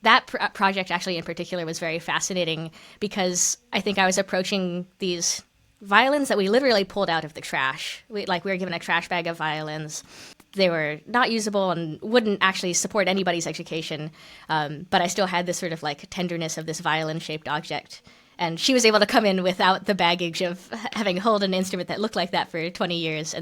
that project actually in particular was very fascinating because I think I was approaching these violins that we literally pulled out of the trash. We were given a trash bag of violins. They were not usable and wouldn't actually support anybody's education. But I still had this sort of like tenderness of this violin-shaped object. And she was able to come in without the baggage of having held an instrument that looked like that for 20 years.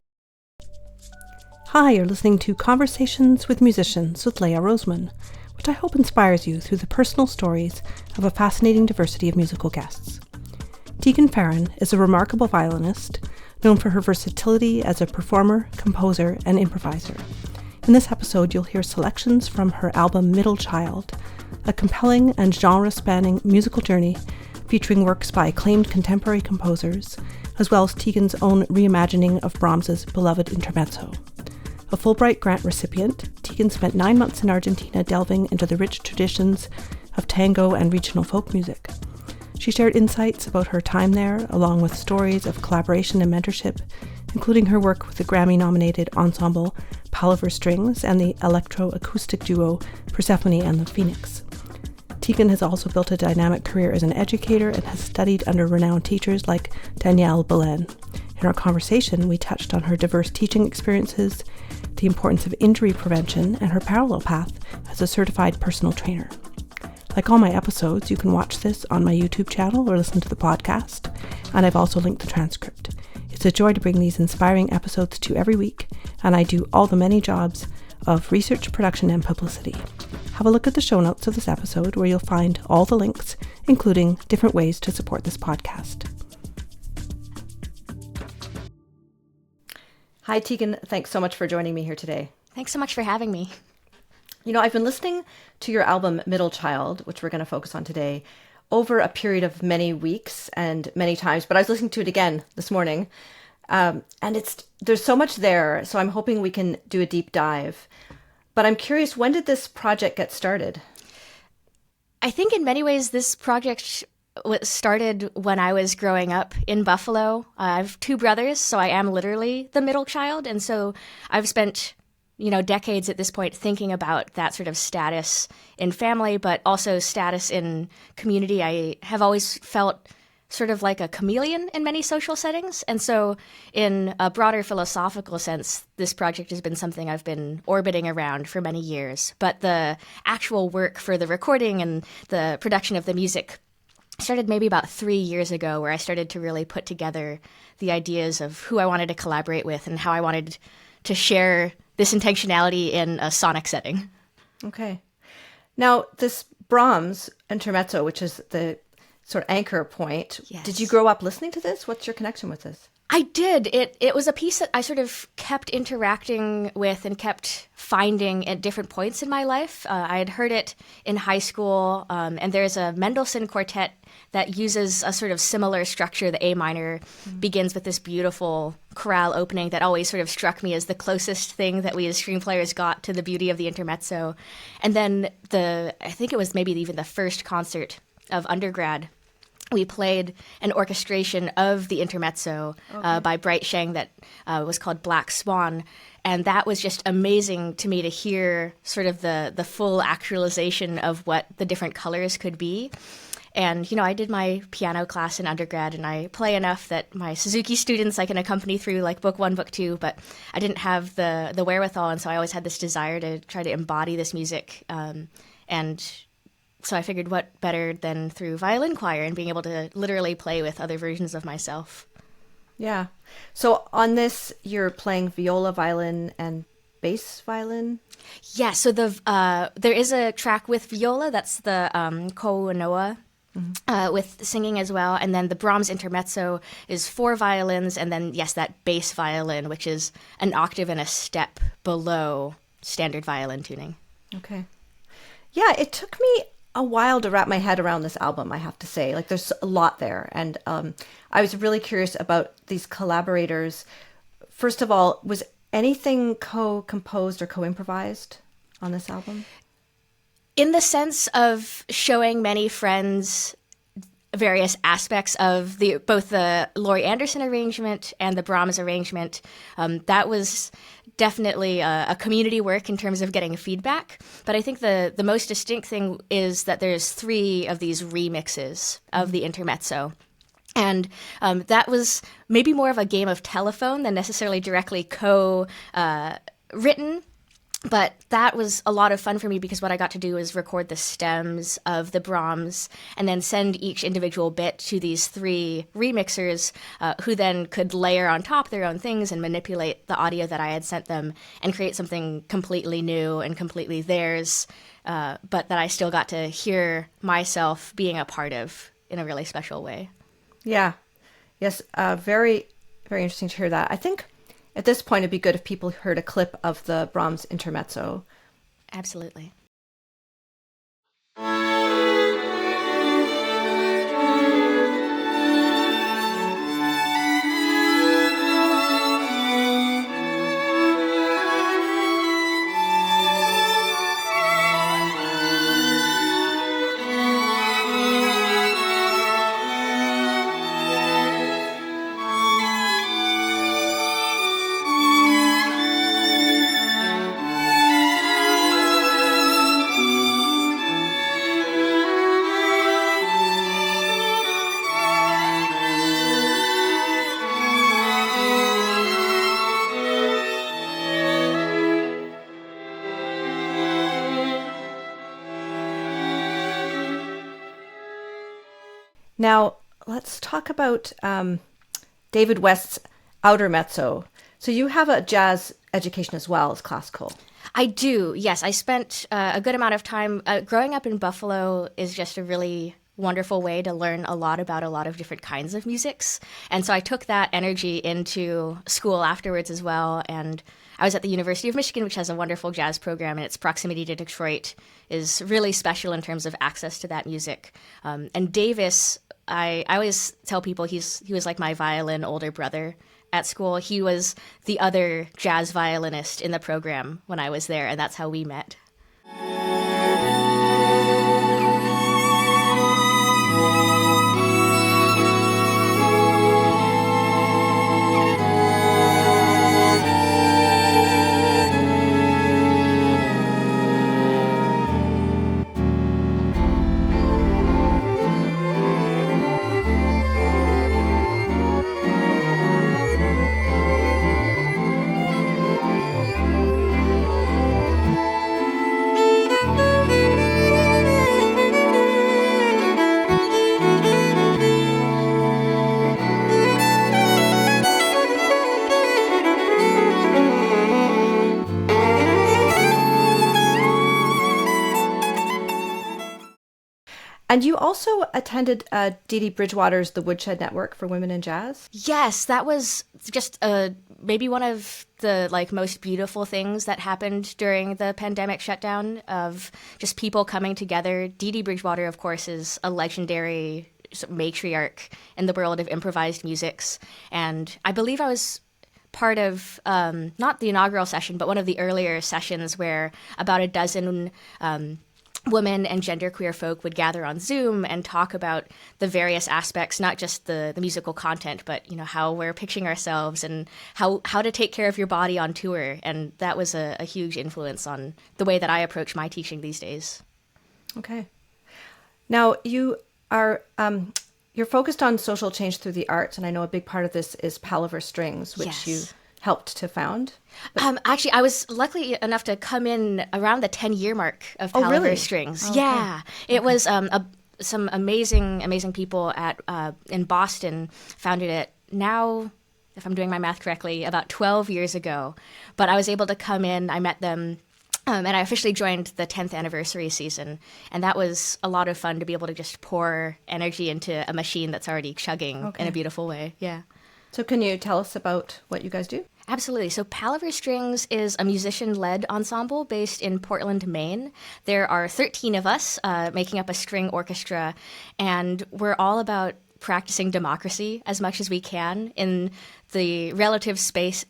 Hi, you're listening to Conversations with Musicians with Leah Roseman, which I hope inspires you through the personal stories of a fascinating diversity of musical guests. Teagan Faran is a remarkable violinist, known for her versatility as a performer, composer, and improviser. In this episode, you'll hear selections from her album Middle Child, a compelling and genre-spanning musical journey featuring works by acclaimed contemporary composers, as well as Tegan's own reimagining of Brahms's beloved Intermezzo. A Fulbright grant recipient, Tegan spent 9 months in Argentina delving into the rich traditions of tango and regional folk music. She shared insights about her time there, along with stories of collaboration and mentorship, including her work with the Grammy-nominated ensemble Palaver Strings and the Electroacoustic duo Persephone and the Phoenix. Tegan has also built a dynamic career as an educator and has studied under renowned teachers like Danielle Belen. In our conversation, we touched on her diverse teaching experiences, the importance of injury prevention, and her parallel path as a certified personal trainer. Like all my episodes, you can watch this on my YouTube channel or listen to the podcast, and I've also linked the transcript. It's a joy to bring these inspiring episodes to you every week, and I do all the many jobs of research, production, and publicity. Have a look at the show notes of this episode where you'll find all the links, including different ways to support this podcast. Hi, Tegan. Thanks so much for joining me here today. Thanks so much for having me. You know, I've been listening to your album Middle Child, which we're going to focus on today, over a period of many weeks and many times, but I was listening to it again this morning, and there's so much there, so I'm hoping we can do a deep dive. But I'm curious, when did this project get started? I think in many ways this project started when I was growing up in Buffalo. I have two brothers, so I am literally the middle child. And so I've spent, decades at this point thinking about that sort of status in family, but also status in community. I have always felt sort of like a chameleon in many social settings. And so in a broader philosophical sense, this project has been something I've been orbiting around for many years. But the actual work for the recording and the production of the music started maybe about 3 years ago, where I started to really put together the ideas of who I wanted to collaborate with and how I wanted to share this intentionality in a sonic setting. Okay. Now, this Brahms Intermezzo, which is the sort of anchor point. Yes. Did you grow up listening to this? What's your connection with this? I did. It was a piece that I sort of kept interacting with and kept finding at different points in my life. I had heard it in high school, and there's a Mendelssohn quartet that uses a sort of similar structure. The A minor begins with this beautiful chorale opening that always sort of struck me as the closest thing that we as string players got to the beauty of the intermezzo. And then I think it was maybe even the first concert of undergrad, we played an orchestration of the Intermezzo by Bright Sheng that was called Black Swan. And that was just amazing to me to hear sort of the full actualization of what the different colors could be. And, I did my piano class in undergrad, and I play enough that my Suzuki students I can accompany through like book 1, book 2, but I didn't have the wherewithal. And so I always had this desire to try to embody this music. So I figured what better than through violin choir and being able to literally play with other versions of myself. Yeah. So on this, you're playing viola, violin, and bass violin? Yeah, so there is a track with viola, that's the Ko Noa, with singing as well. And then the Brahms Intermezzo is 4 violins, and then, yes, that bass violin, which is an octave and a step below standard violin tuning. Okay. Yeah, it took me a while to wrap my head around this album, I have to say. Like, there's a lot there. And I was really curious about these collaborators. First of all, was anything co-composed or co-improvised on this album? In the sense of showing many friends various aspects of both the Laurie Anderson arrangement and the Brahms arrangement, that was definitely a community work in terms of getting feedback. But I think the most distinct thing is that there's 3 of these remixes of the Intermezzo. And that was maybe more of a game of telephone than necessarily directly co-written. But that was a lot of fun for me because what I got to do was record the stems of the Brahms and then send each individual bit to these 3 remixers who then could layer on top their own things and manipulate the audio that I had sent them and create something completely new and completely theirs, but that I still got to hear myself being a part of in a really special way. Yeah. Yes. Very, very interesting to hear that. I think at this point, it'd be good if people heard a clip of the Brahms Intermezzo. Absolutely. Now, let's talk about David West's Outermezzo. So you have a jazz education as well as classical. I do, yes. I spent a good amount of time growing up in Buffalo is just a really wonderful way to learn a lot about a lot of different kinds of musics. And so I took that energy into school afterwards as well. And I was at the University of Michigan, which has a wonderful jazz program, and its proximity to Detroit is really special in terms of access to that music. And Davis, I always tell people he was like my violin older brother at school. He was the other jazz violinist in the program when I was there, and that's how we met. And you also attended Deedee Bridgewater's The Woodshed Network for Women in Jazz? Yes, that was just maybe one of the most beautiful things that happened during the pandemic shutdown, of just people coming together. Deedee Bridgewater, of course, is a legendary matriarch in the world of improvised musics. And I believe I was part of, not the inaugural session, but one of the earlier sessions where about a dozen women and genderqueer folk would gather on Zoom and talk about the various aspects, not just the musical content, but how we're pitching ourselves and how to take care of your body on tour. And that was a huge influence on the way that I approach my teaching these days. Okay. Now you are you're focused on social change through the arts, and I know a big part of this is Palaver Strings, which Yes. you helped to found. Actually, I was lucky enough to come in around the 10-year mark of Palaver really? Strings. Oh, okay. Yeah, it was some amazing people at in Boston founded it. Now, if I'm doing my math correctly, about 12 years ago. But I was able to come in. I met them. And I officially joined the 10th anniversary season. And that was a lot of fun to be able to just pour energy into a machine that's already chugging in a beautiful way. Yeah. So can you tell us about what you guys do? Absolutely. So Palaver Strings is a musician-led ensemble based in Portland, Maine. There are 13 of us making up a string orchestra, and we're all about practicing democracy as much as we can in the relative space,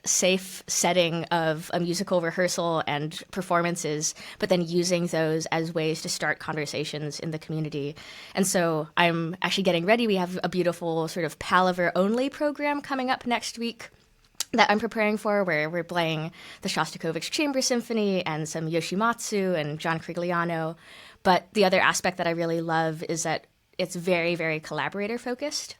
safe setting of a musical rehearsal and performances, but then using those as ways to start conversations in the community. And so I'm actually getting ready. We have a beautiful sort of Palaver-only program coming up next week, that I'm preparing for, where we're playing the Shostakovich Chamber Symphony and some Yoshimatsu and John Crigliano. But the other aspect that I really love is that it's very, very collaborator focused.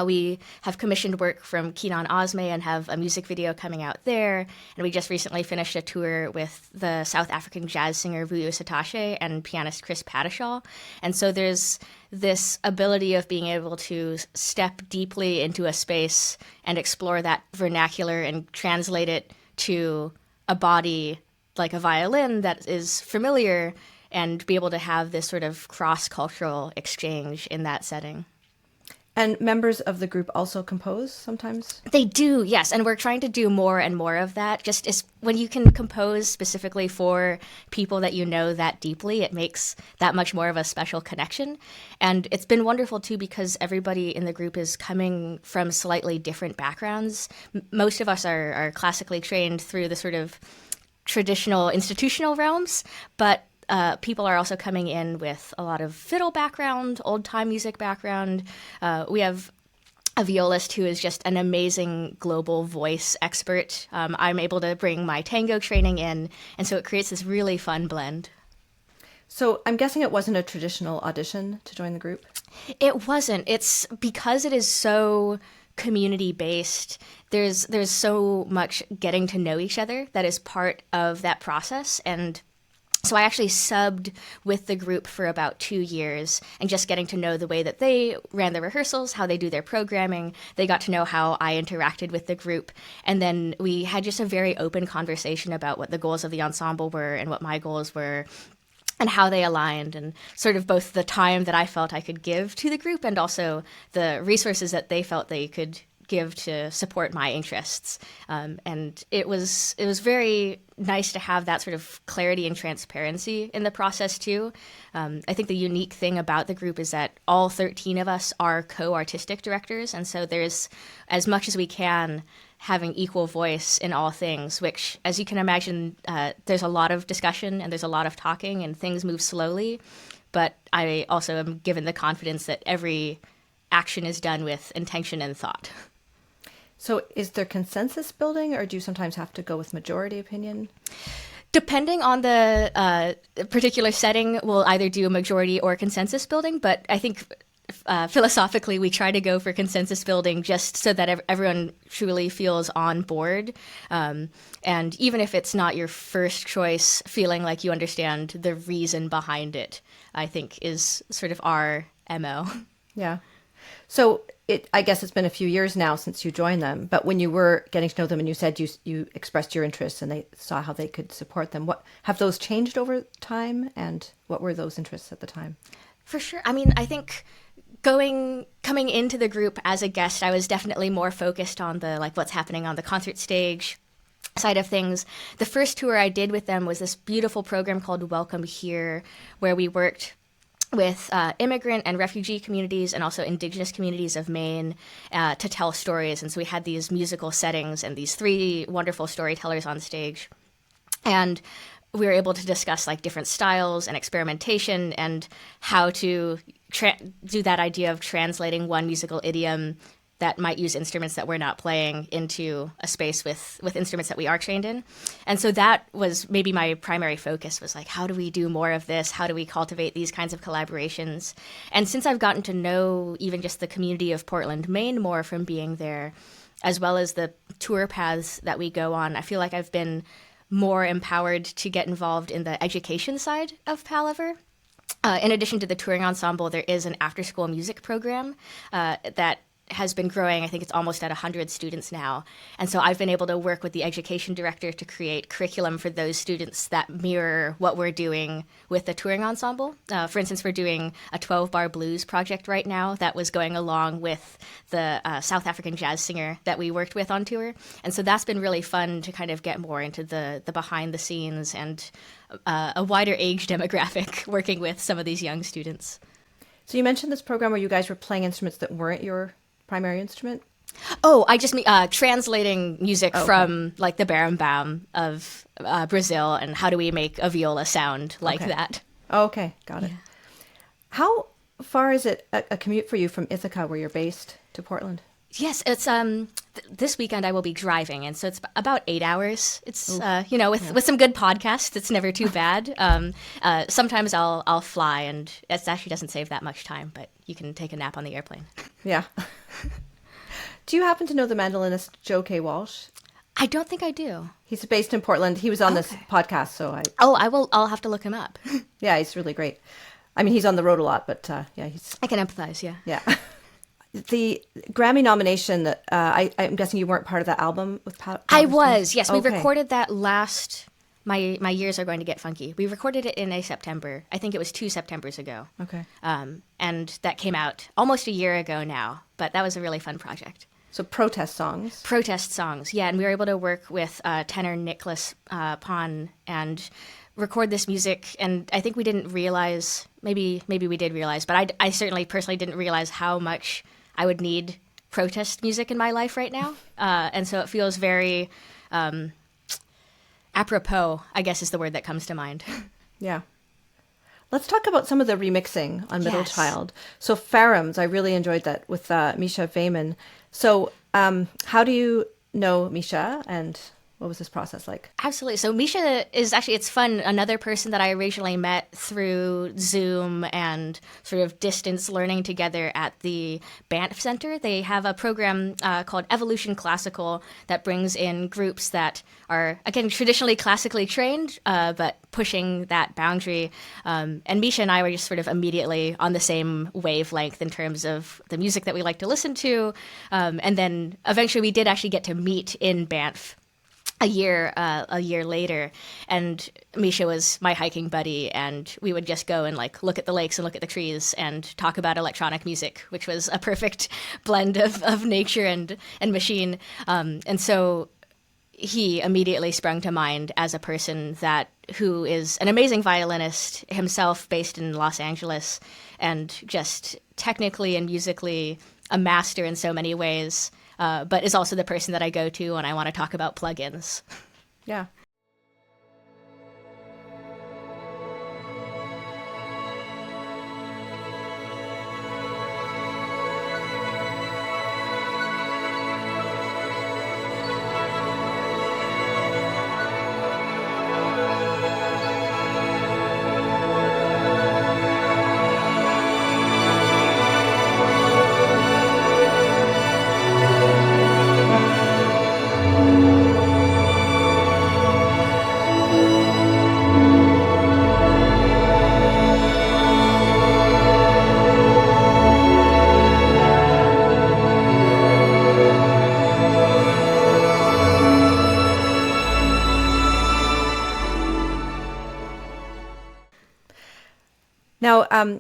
We have commissioned work from Kinan Ozme and have a music video coming out there. And we just recently finished a tour with the South African jazz singer Vuyo Satache and pianist Chris Padishaw. And so there's this ability of being able to step deeply into a space and explore that vernacular and translate it to a body like a violin that is familiar and be able to have this sort of cross-cultural exchange in that setting. And members of the group also compose sometimes? They do, yes. And we're trying to do more and more of that. Just as when you can compose specifically for people that you know that deeply, it makes that much more of a special connection. And it's been wonderful, too, because everybody in the group is coming from slightly different backgrounds. Most of us are classically trained through the sort of traditional institutional realms, but people are also coming in with a lot of fiddle background, old-time music background. We have a violist who is just an amazing global voice expert. I'm able to bring my tango training in, and so it creates this really fun blend. So I'm guessing it wasn't a traditional audition to join the group? It wasn't. It's because it is so community-based. There's so much getting to know each other that is part of that process, and so I actually subbed with the group for about 2 years and just getting to know the way that they ran the rehearsals, how they do their programming. They got to know how I interacted with the group. And then we had just a very open conversation about what the goals of the ensemble were and what my goals were and how they aligned, and sort of both the time that I felt I could give to the group and also the resources that they felt they could give to support my interests. And it was very nice to have that sort of clarity and transparency in the process too. I think the unique thing about the group is that all 13 of us are co-artistic directors, and so there's, as much as we can, having equal voice in all things, which, as you can imagine, there's a lot of discussion and there's a lot of talking and things move slowly, but I also am given the confidence that every action is done with intention and thought. So is there consensus building, or do you sometimes have to go with majority opinion? Depending on the particular setting, we'll either do a majority or consensus building, but I think philosophically we try to go for consensus building just so that everyone truly feels on board. And even if it's not your first choice, feeling like you understand the reason behind it, I think is sort of our MO. Yeah. So I guess it's been a few years now since you joined them, but when you were getting to know them and you said you expressed your interests and they saw how they could support them, what have those changed over time, and what were those interests at the time? For sure. I mean, I think coming into the group as a guest, I was definitely more focused on the what's happening on the concert stage side of things. The first tour I did with them was this beautiful program called Welcome Here, where we worked with immigrant and refugee communities and also indigenous communities of Maine to tell stories. And so we had these musical settings and these 3 wonderful storytellers on stage. And we were able to discuss different styles and experimentation and how to do that idea of translating one musical idiom that might use instruments that we're not playing into a space with instruments that we are trained in. And so that was maybe my primary focus, was how do we do more of this? How do we cultivate these kinds of collaborations? And since I've gotten to know even just the community of Portland, Maine more from being there, as well as the tour paths that we go on, I feel like I've been more empowered to get involved in the education side of Palaver. In addition to the touring ensemble, there is an after-school music program that has been growing. I think it's almost at 100 students now. And so I've been able to work with the education director to create curriculum for those students that mirror what we're doing with the touring ensemble. For instance, we're doing a 12-bar blues project right now that was going along with the South African jazz singer that we worked with on tour. And so that's been really fun to kind of get more into the behind the scenes and a wider age demographic working with some of these young students. So you mentioned this program where you guys were playing instruments that weren't your primary instrument? Oh, I just mean translating music from the berimbau of Brazil, and how do we make a viola sound like that? Oh, okay, got it. How far is it a commute for you from Ithaca, where you're based, to Portland? Yes, it's this weekend I will be driving, and so it's about 8 hours. It's with some good podcasts, it's never too bad. Sometimes I'll fly, and it actually doesn't save that much time, but you can take a nap on the airplane. Yeah. Do you happen to know the mandolinist Joe K. Walsh? I don't think I do. He's based in Portland. He was on this podcast, so I'll have to look him up. Yeah, he's really great. I mean, he's on the road a lot, but he's. I can empathize. Yeah. Yeah. The Grammy nomination that I'm guessing you weren't part of that album with Palaver I Strings? was. Yes, we Okay. recorded that last. My years are going to get funky. We recorded it in a September. I think it was 2 Septembers ago. Okay. And that came out almost a year ago now. But that was a really fun project. So protest songs. Protest songs, yeah. And we were able to work with tenor Nicholas Pon and record this music. And I think we didn't realize, maybe we did realize, but I certainly personally didn't realize how much I would need protest music in my life right now. And so it feels very apropos, I guess is the word that comes to mind. Yeah. Let's talk about some of the remixing on Middle Yes. Child. So FARAHMS, I really enjoyed that with Misha Vayman. So how do you know Misha, and what was this process like? Absolutely. So Misha is actually, it's fun, another person that I originally met through Zoom and sort of distance learning together at the Banff Center. They have a program called Evolution Classical that brings in groups that are, again, traditionally classically trained, but pushing that boundary. And Misha and I were just sort of immediately on the same wavelength in terms of the music that we like to listen to. And then eventually we did actually get to meet in Banff a year later, and Misha was my hiking buddy, and we would just go and like look at the lakes and look at the trees and talk about electronic music, which was a perfect blend of nature and machine. And so he immediately sprung to mind as a person who is an amazing violinist himself, based in Los Angeles, and just technically and musically a master in so many ways. But is also the person that I go to when I want to talk about plugins. Yeah. Now,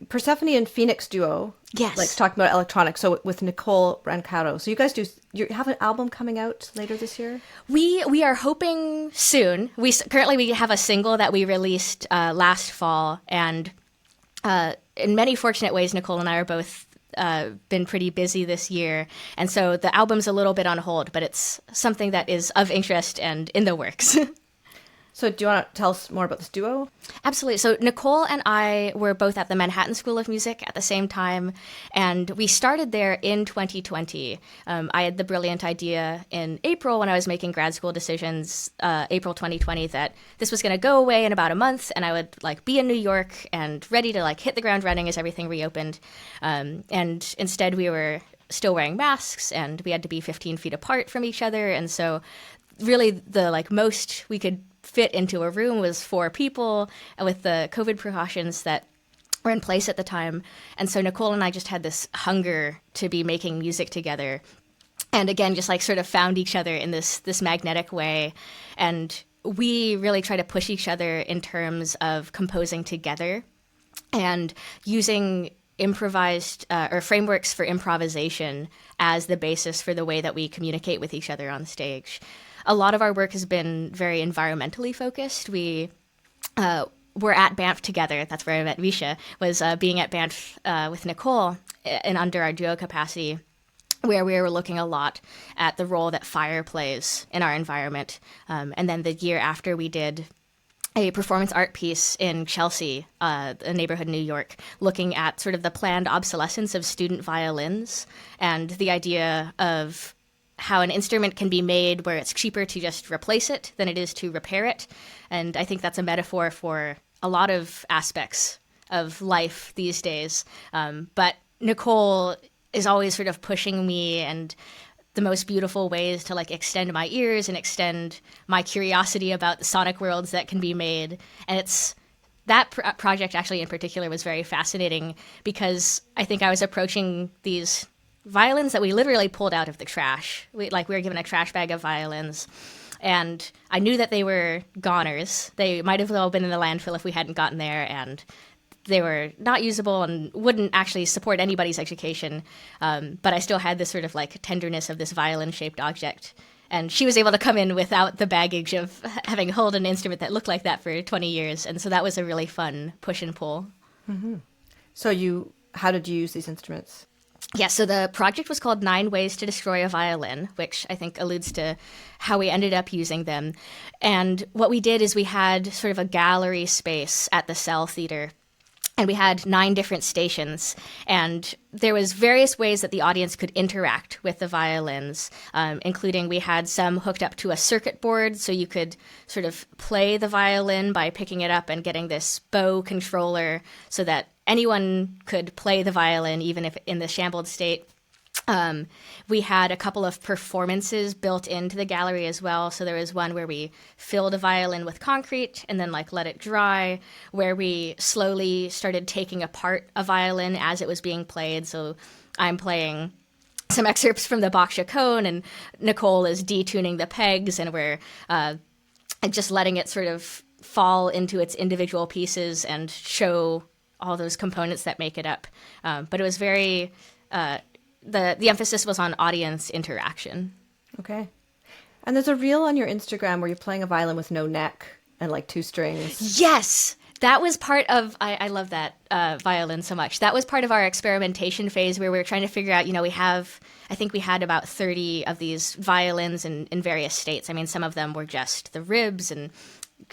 Persephone and Phoenix duo. Yes. Like talking about electronics. So with Nicole Brancato. So you guys you have an album coming out later this year? We are hoping soon. Currently we have a single that we released last fall, and in many fortunate ways, Nicole and I are both been pretty busy this year, and so the album's a little bit on hold, but it's something that is of interest and in the works. So do you want to tell us more about this duo? Absolutely. So Nicole and I were both at the Manhattan School of Music at the same time, and we started there in 2020. I had the brilliant idea in April when I was making grad school decisions, April 2020, that this was going to go away in about a month, and I would like be in New York and ready to like hit the ground running as everything reopened. And instead we were still wearing masks, and we had to be 15 feet apart from each other. And so really the like most we could fit into a room was 4 people with the COVID precautions that were in place at the time. And so Nicole and I just had this hunger to be making music together. And again, just like sort of found each other in this magnetic way. And we really try to push each other in terms of composing together and using improvised or frameworks for improvisation as the basis for the way that we communicate with each other on stage. A lot of our work has been very environmentally focused. We were at Banff together. That's where I met Misha, was being at Banff with Nicole and under our duo capacity, where we were looking a lot at the role that fire plays in our environment. And then the year after we did a performance art piece in Chelsea, a neighborhood in New York, looking at sort of the planned obsolescence of student violins and the idea of how an instrument can be made where it's cheaper to just replace it than it is to repair it. And I think that's a metaphor for a lot of aspects of life these days. But Nicole is always sort of pushing me and the most beautiful ways to like extend my ears and extend my curiosity about the sonic worlds that can be made. And it's that project actually in particular was very fascinating because I think I was approaching these violins that we literally pulled out of the trash. We were given a trash bag of violins, and I knew that they were goners. They might have all been in the landfill if we hadn't gotten there, and they were not usable and wouldn't actually support anybody's education. But I still had this sort of like tenderness of this violin-shaped object. And she was able to come in without the baggage of having held an instrument that looked like that for 20 years. And so that was a really fun push and pull. Mm-hmm. So how did you use these instruments? Yeah, so the project was called 9 Ways to Destroy a Violin, which I think alludes to how we ended up using them. And what we did is we had sort of a gallery space at the Cell Theater, and we had 9 different stations. And there was various ways that the audience could interact with the violins, including we had some hooked up to a circuit board, so you could sort of play the violin by picking it up and getting this bow controller so that anyone could play the violin, even if in the shambled state. We had a couple of performances built into the gallery as well. So there was one where we filled a violin with concrete and then let it dry, where we slowly started taking apart a violin as it was being played. So I'm playing some excerpts from the Bach Chaconne, and Nicole is detuning the pegs, and we're just letting it sort of fall into its individual pieces and show all those components that make it up. But it was very, the emphasis was on audience interaction. Okay. And there's a reel on your Instagram where you're playing a violin with no neck and 2 strings. Yes! That was part of, I love that violin so much. That was part of our experimentation phase where we were trying to figure out, I think we had about 30 of these violins in various states. I mean, some of them were just the ribs, and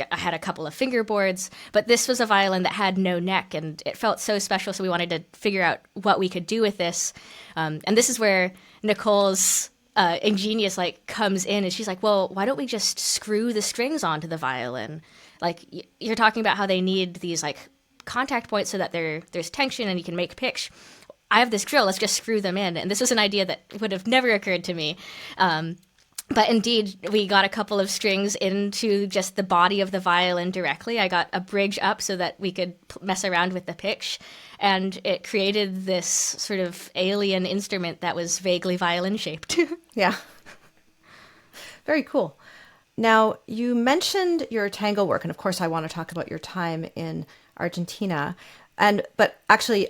I had a couple of fingerboards, but this was a violin that had no neck, and it felt so special, so we wanted to figure out what we could do with this. And this is where Nicole's ingenious comes in, and she's like, well, why don't we just screw the strings onto the violin? You're talking about how they need these contact points so that there's tension and you can make pitch. I have this drill, let's just screw them in. And this was an idea that would have never occurred to me. But indeed, we got a couple of strings into just the body of the violin directly. I got a bridge up so that we could mess around with the pitch. And it created this sort of alien instrument that was vaguely violin-shaped. Yeah. Very cool. Now, you mentioned your tango work, and of course I want to talk about your time in Argentina. But actually,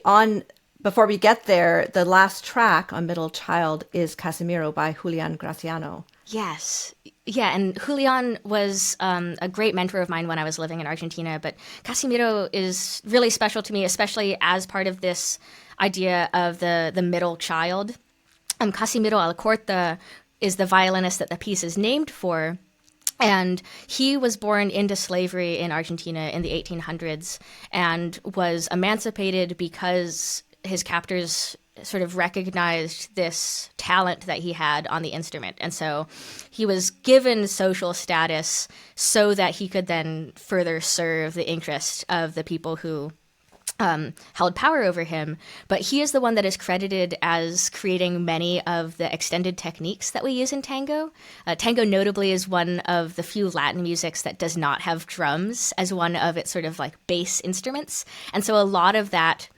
before we get there, the last track on Middle Child is Casimiro by Julián Granciano. Yes. Yeah, and Julián was a great mentor of mine when I was living in Argentina, but Casimiro is really special to me, especially as part of this idea of the middle child. Casimiro Alcorta is the violinist that the piece is named for, and he was born into slavery in Argentina in the 1800s and was emancipated because his captors sort of recognized this talent that he had on the instrument. And so he was given social status so that he could then further serve the interests of the people who held power over him. But he is the one that is credited as creating many of the extended techniques that we use in tango. Tango notably is one of the few Latin musics that does not have drums as one of its sort of bass instruments. And so a lot of that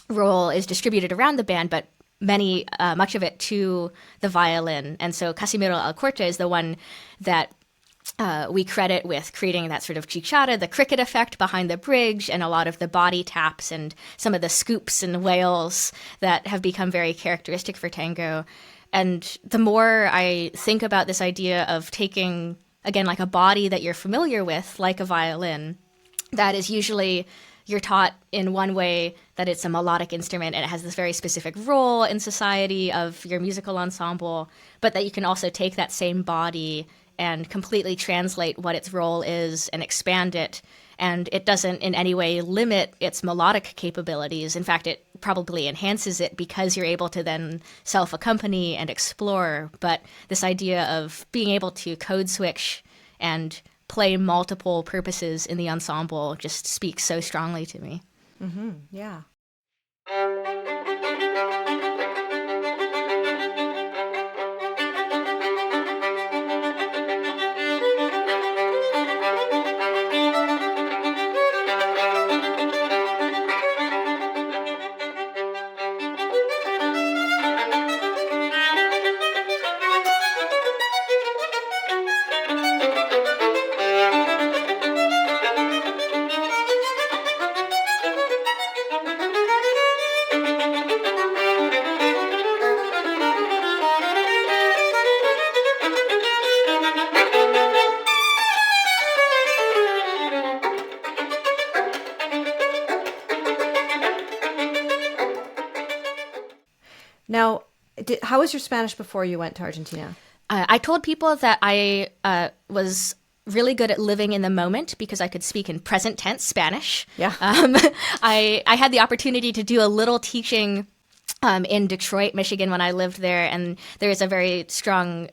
role is distributed around the band, but much of it to the violin. And so Casimiro Alcorta is the one that we credit with creating that sort of chichara, the cricket effect behind the bridge, and a lot of the body taps and some of the scoops and wails that have become very characteristic for tango. And the more I think about this idea of taking, again, a body that you're familiar with, like a violin, that is usually you're taught in one way that it's a melodic instrument and it has this very specific role in society of your musical ensemble, but that you can also take that same body and completely translate what its role is and expand it. And it doesn't in any way limit its melodic capabilities. In fact, it probably enhances it because you're able to then self-accompany and explore. But this idea of being able to code switch and play multiple purposes in the ensemble just speaks so strongly to me. Mm-hmm. Yeah. Now, how was your Spanish before you went to Argentina? I told people that I was really good at living in the moment because I could speak in present tense Spanish. Yeah. I had the opportunity to do a little teaching in Detroit, Michigan when I lived there, and there is a very strong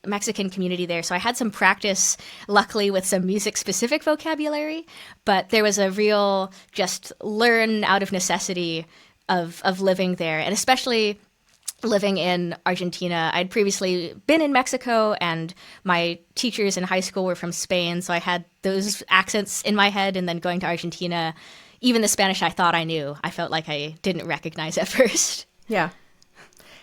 Mexican community there. So I had some practice, luckily, with some music-specific vocabulary, but there was a real just learn out of necessity of living there, and especially living in Argentina. I'd previously been in Mexico, and my teachers in high school were from Spain, so I had those accents in my head, and then going to Argentina, even the Spanish I thought I knew, I felt like I didn't recognize at first. Yeah.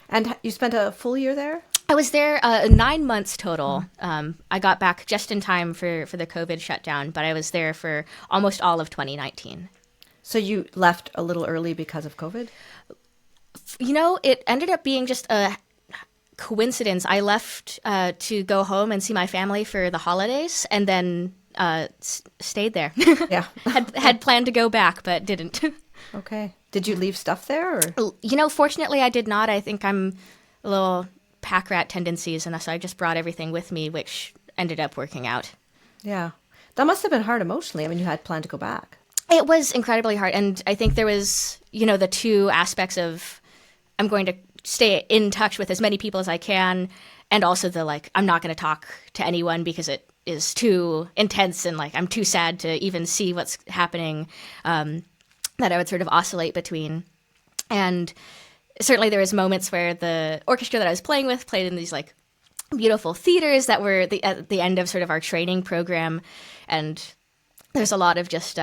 And you spent a full year there? I was there 9 months total. I got back just in time for the COVID shutdown, but I was there for almost all of 2019. So you left a little early because of COVID? You know, it ended up being just a coincidence. I left to go home and see my family for the holidays, and then stayed there. Yeah. had planned to go back, but didn't. Okay. Did you leave stuff there? Or? You know, fortunately, I did not. I think I'm a little pack rat tendencies, and so I just brought everything with me, which ended up working out. Yeah. That must have been hard emotionally. I mean, you had planned to go back. It was incredibly hard. And I think there was, you know, the two aspects of I'm going to stay in touch with as many people as I can. And also the, like, I'm not going to talk to anyone because it is too intense and, like, I'm too sad to even see what's happening, that I would sort of oscillate between. And certainly there was moments where the orchestra that I was playing with played in these, like, beautiful theaters that were at the end of sort of our training program. And there's a lot of just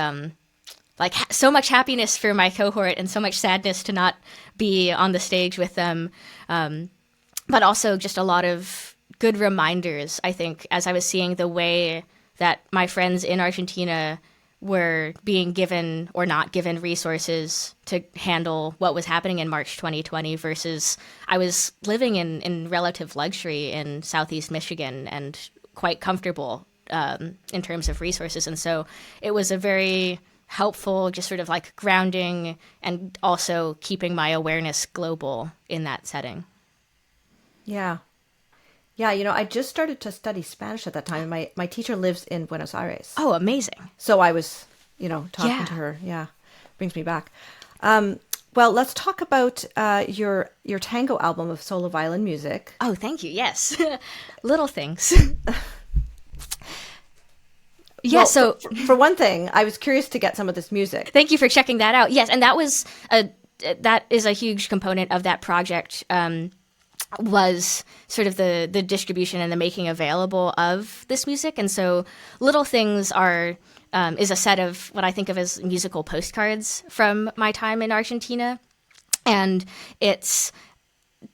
like so much happiness for my cohort and so much sadness to not be on the stage with them. But also just a lot of good reminders, I think, as I was seeing the way that my friends in Argentina were being given or not given resources to handle what was happening in March 2020 versus I was living in relative luxury in Southeast Michigan and quite comfortable in terms of resources. And so it was a very helpful, just sort of like grounding and also keeping my awareness global in that setting. Yeah. Yeah, you know, I just started to study Spanish at that time. My teacher lives in Buenos Aires. Oh, amazing. So I was, you know, talking to her. Yeah, brings me back. Well, let's talk about your tango album of solo violin music. Oh, thank you. Yes. Little things. Yeah, well, so for one thing, I was curious to get some of this music. Thank you for checking that out. Yes, and that is a huge component of that project. Was sort of the distribution and the making available of this music, and so Little Things is a set of what I think of as musical postcards from my time in Argentina, and it's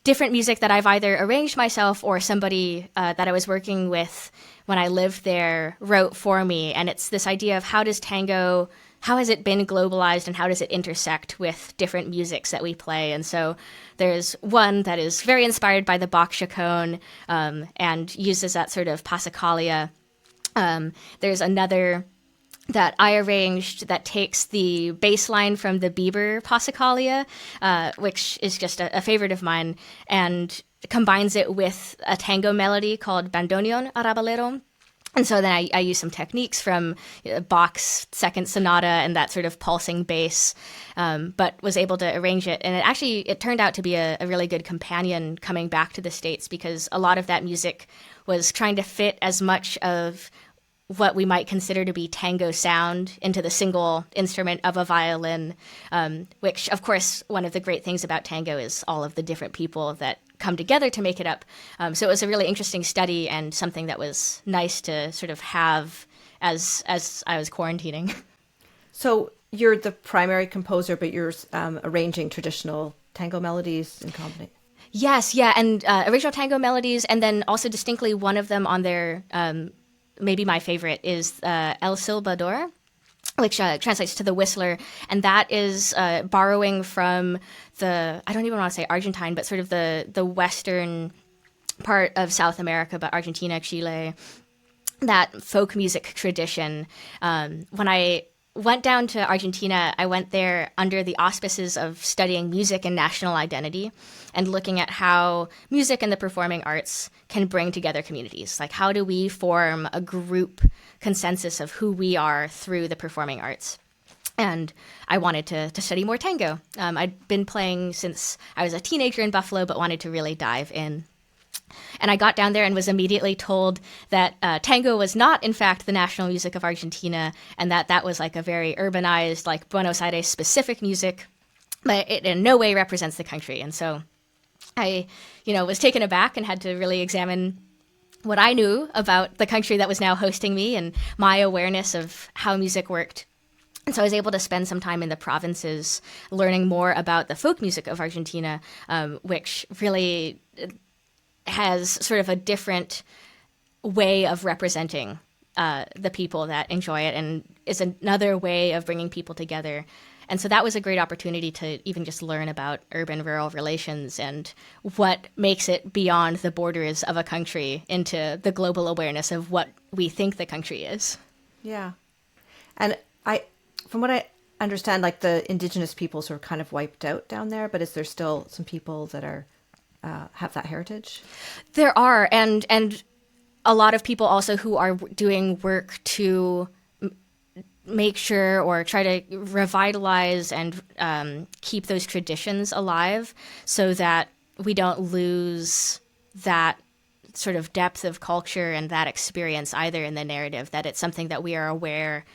different music that I've either arranged myself or somebody that I was working with when I lived there wrote for me. And it's this idea of how has it been globalized and how does it intersect with different musics that we play? And so there's one that is very inspired by the Bach chaconne and uses that sort of passacaglia. There's another that I arranged that takes the bass line from the Bieber Passacaglia, which is just a favorite of mine, and combines it with a tango melody called Bandoneon Arraballero. And so then I use some techniques from Bach's Second Sonata and that sort of pulsing bass, but was able to arrange it. And it turned out to be a really good companion coming back to the States, because a lot of that music was trying to fit as much of what we might consider to be tango sound into the single instrument of a violin, which, of course, one of the great things about tango is all of the different people that come together to make it up. So it was a really interesting study and something that was nice to sort of have as I was quarantining. So you're the primary composer, but you're arranging traditional tango melodies in combination. Yes, yeah, and original tango melodies, and then also distinctly one of them on there, maybe my favorite, is El Silbador, which translates to the Whistler, and that is borrowing from I don't even want to say Argentine, but sort of the western part of South America, but Argentina, Chile, that folk music tradition. When I went down to Argentina, I went there under the auspices of studying music and national identity and looking at how music and the performing arts can bring together communities. Like, how do we form a group consensus of who we are through the performing arts? And I wanted to study more tango. I'd been playing since I was a teenager in Buffalo, but wanted to really dive in. And I got down there and was immediately told that tango was not, in fact, the national music of Argentina, and that was like a very urbanized, like Buenos Aires specific music, but it in no way represents the country. And so I, was taken aback and had to really examine what I knew about the country that was now hosting me and my awareness of how music worked. And so I was able to spend some time in the provinces learning more about the folk music of Argentina, which really has sort of a different way of representing the people that enjoy it, and is another way of bringing people together. And so that was a great opportunity to even just learn about urban-rural relations and what makes it beyond the borders of a country into the global awareness of what we think the country is. Yeah. And from what I understand, like the indigenous peoples are kind of wiped out down there, but is there still some people that are have that heritage? There are, and a lot of people also who are doing work to make sure or try to revitalize and keep those traditions alive so that we don't lose that sort of depth of culture and that experience either in the narrative, that it's something that we are aware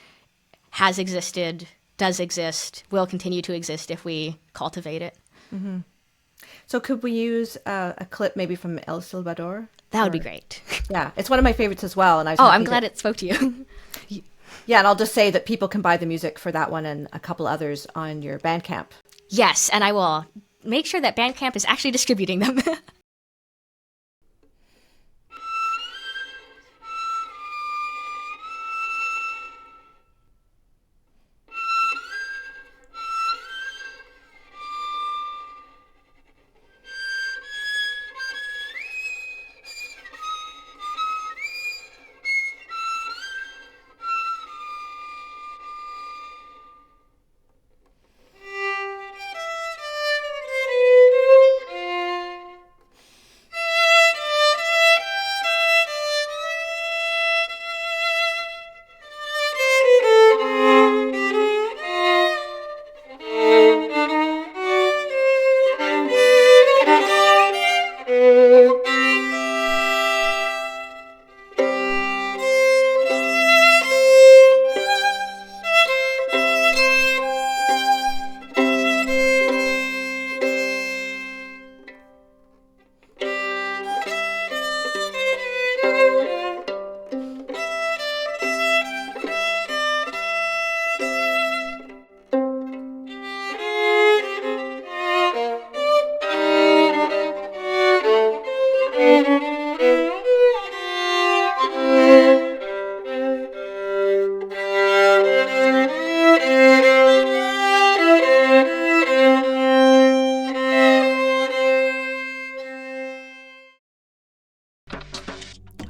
has existed, does exist, will continue to exist if we cultivate it. Mm-hmm. So could we use a clip maybe from El Silbador? That would be great. Yeah, it's one of my favorites as well. And I'm glad it spoke to you. Yeah, and I'll just say that people can buy the music for that one and a couple others on your Bandcamp. Yes, and I will make sure that Bandcamp is actually distributing them.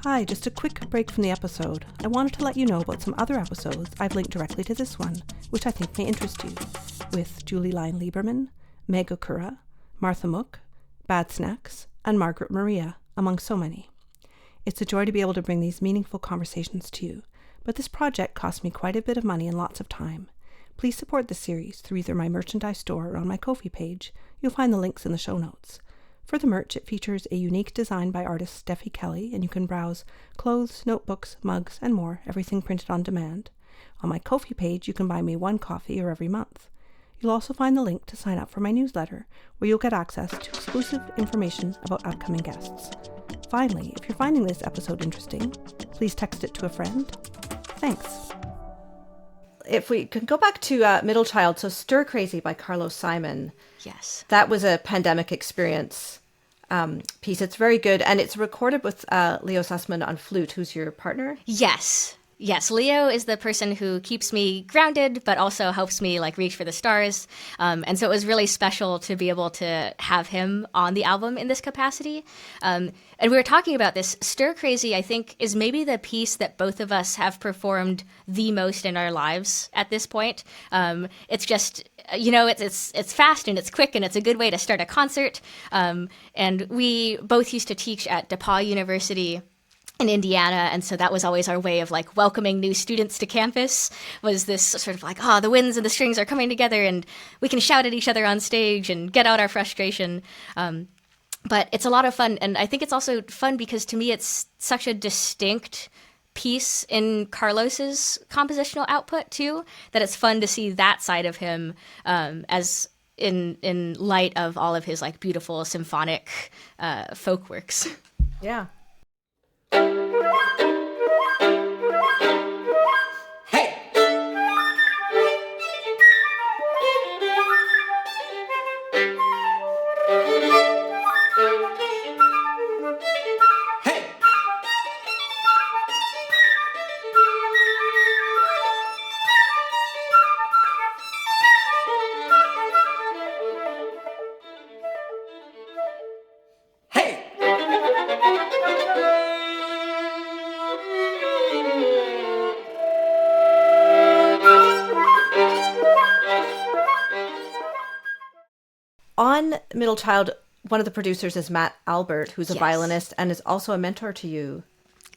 Hi, just a quick break from the episode. I wanted to let you know about some other episodes I've linked directly to this one, which I think may interest you, with Julián Lieberman, Meg Okura, Martha Mook, Bad Snacks, and Margaret Maria, among so many. It's a joy to be able to bring these meaningful conversations to you, but this project cost me quite a bit of money and lots of time. Please support this series through either my merchandise store or on my Ko-fi page. You'll find the links in the show notes. For the merch, it features a unique design by artist Steffi Kelly, and you can browse clothes, notebooks, mugs, and more, everything printed on demand. On my Ko-fi page, you can buy me one coffee or every month. You'll also find the link to sign up for my newsletter, where you'll get access to exclusive information about upcoming guests. Finally, if you're finding this episode interesting, please text it to a friend. Thanks. If we could go back to Middle Child, so Stir Crazy by Carlos Simon. Yes. That was a pandemic experience piece. It's very good, and it's recorded with Leo Sussman on flute, who's your partner. Yes. Yes, Leo is the person who keeps me grounded, but also helps me reach for the stars. And so it was really special to be able to have him on the album in this capacity. And we were talking about this. Stir Crazy, I think, is maybe the piece that both of us have performed the most in our lives at this point. It's just, it's fast and it's quick and it's a good way to start a concert. And we both used to teach at DePauw University in Indiana, and so that was always our way of welcoming new students to campus, was this sort of the winds and the strings are coming together and we can shout at each other on stage and get out our frustration. But it's a lot of fun, and I think it's also fun because to me it's such a distinct piece in Carlos's compositional output too, that it's fun to see that side of him as in light of all of his beautiful symphonic folk works. Yeah. On Middle Child, one of the producers is Matt Albert, who's a violinist and is also a mentor to you.